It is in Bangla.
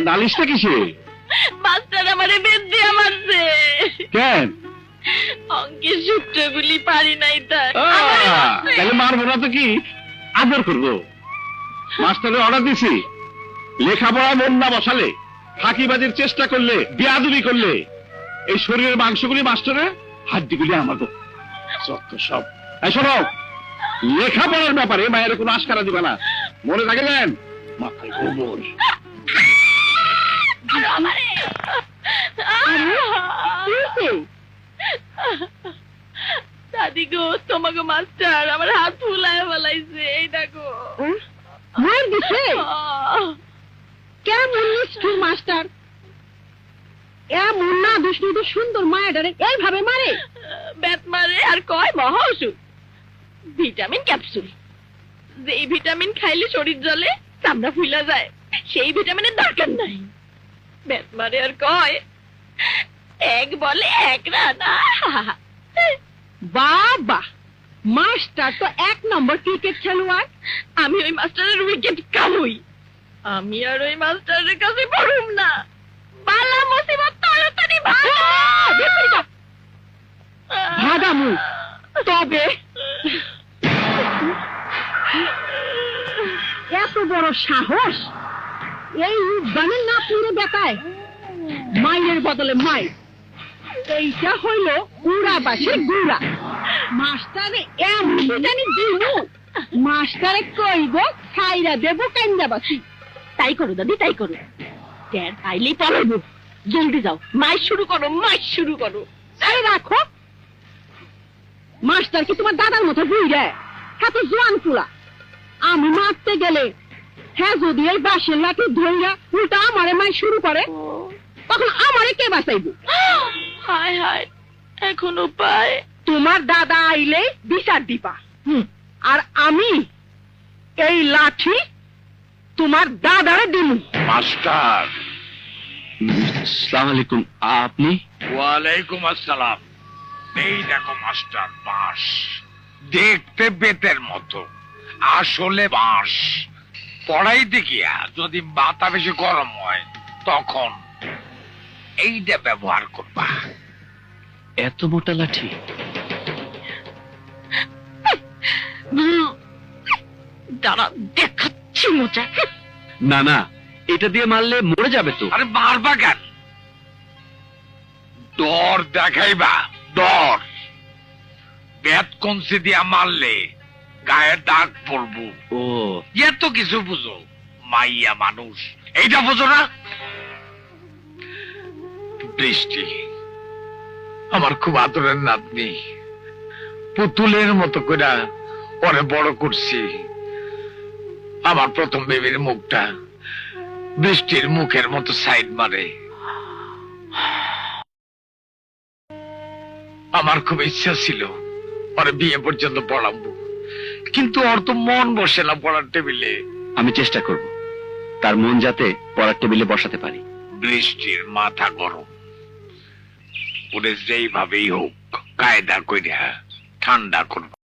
নালিশটা কিসে? মাস্টার আমারে বেদ দিয়ে মারছে। কেন? অঙ্কের সূত্রগুলি পারি নাই তার। তাহলে মারবো না তো কি, আদর করবো। মাস্টারের অর্ডার দিছি, লেখাপড়া মন না বসালে, ফাঁকিবাজির চেষ্টা করলে, বেয়াদবি করলে, এই শরীরের মাংসগুলি মাস্টারের, হাড্ডিগুলি আমাকে যত সব। শোনো, লেখাপড়ার ব্যাপারে মায়ের কোনো আশকারা দিবে না, মনে রাখবেন। মাথায় গোবর। দাদি গো, তোমাকে মাস্টার আমার হাত ফুলায় ফেলাইছে। এই দেখো মার দিছে। কেমন নিষ্ঠুর মাস্টার! এমন না দুষ্ণু তো সুন্দর মায়াডারে এইভাবে মারে। বেত মারে আর কয় মহা ওষুধ, ভিটামিন ক্যাপসুল। যেই ভিটামিন খাইলে শরীর জ্বলে, চামড়া ফুলা যায়, সেই ভিটামিনের দরকার নাই। বেত মারে আর কয় এক বলে এক রানা। বাবা, মাস্টার তো 1 নম্বর ক্রিকেট খেলোয়াড়। আমি ওই মাস্টারের উইকেট কামুই। আমি আর ওই মাস্টারের কাছে পড়ুম না। বালা মুসিবত তাড়াতাড়ি ভাগামু। তবে এত বড় সাহস এই উদ্যানের না পুরে বেটায় মায়ের বদলে মাই। এইটা হইল উড়াবাসের গুড়া। মাস্টারে এমন জানি দিমু, মাস্টারে কইব খাইরা দেবো কান্দাবাসি। তাই করো দাদি, তাই করো। ট্যার পাইলেই পালাবো। জলদি যাও, মাইক শুরু করো, মাইক শুরু করো। আরে রাখো, মাস্টার কি তোমার দাদার মতো বুঝে? হ্যাঁ তো জোয়ান পুলা। আমি মারতে গেলে হ্যাঁ যদি এই বাঁশের লাঠি ধইরা উল্টা আমারে মাই শুরু করে, তখন আমারে কে বাঁচাইব? হায় হায়, এখন উপায়? তোমার দাদা আইলে বিচার দিবা। আর আমি এই লাঠি তোমার দাদারে দিমু। মাস্টার। আসসালামু আলাইকুম। আপনি? ওয়ালাইকুম আসসালাম। এই দেখো মাস্টার, বাঁশ দেখতে বেতের মতো, আসলে বাঁশ। পড়াইতে গিয়া যদি মাথা বেশি গরম হয়, তখন এইটা ব্যবহার করবা। এত মোটা লাঠি? দাঁড়া, দেখাচ্ছি মজা। না না, এটা দিয়ে মারলে মরে যাবে তো। আরে মারবা কেন? ডর দেখাইবা, ডর। বেত কঞ্চি দিয়া মারলে গায়ে দাগ পড়বো। ও, এত কিছু বুঝো, মাইয়া মানুষ, এইটা বুঝো না? বৃষ্টি আমার খুব আদরের নাতনি, পুতুলের মতো করে পরে বড় করছি। আমার প্রথম বেবির মুখটা বৃষ্টির মুখের মতো সাইড মারে। আমার খুব ইচ্ছা ছিল পরে বিয়ে পর্যন্ত পড়াবো, কিন্তু ওর তো মন বসে না পড়ার টেবিলে। আমি চেষ্টা করব তার মন যাতে পড়ার টেবিলে বসাতে পারি। বৃষ্টির মাথা গরম, ওরে যেইভাবেই হোক কায়দা কইরা ঠান্ডা করব।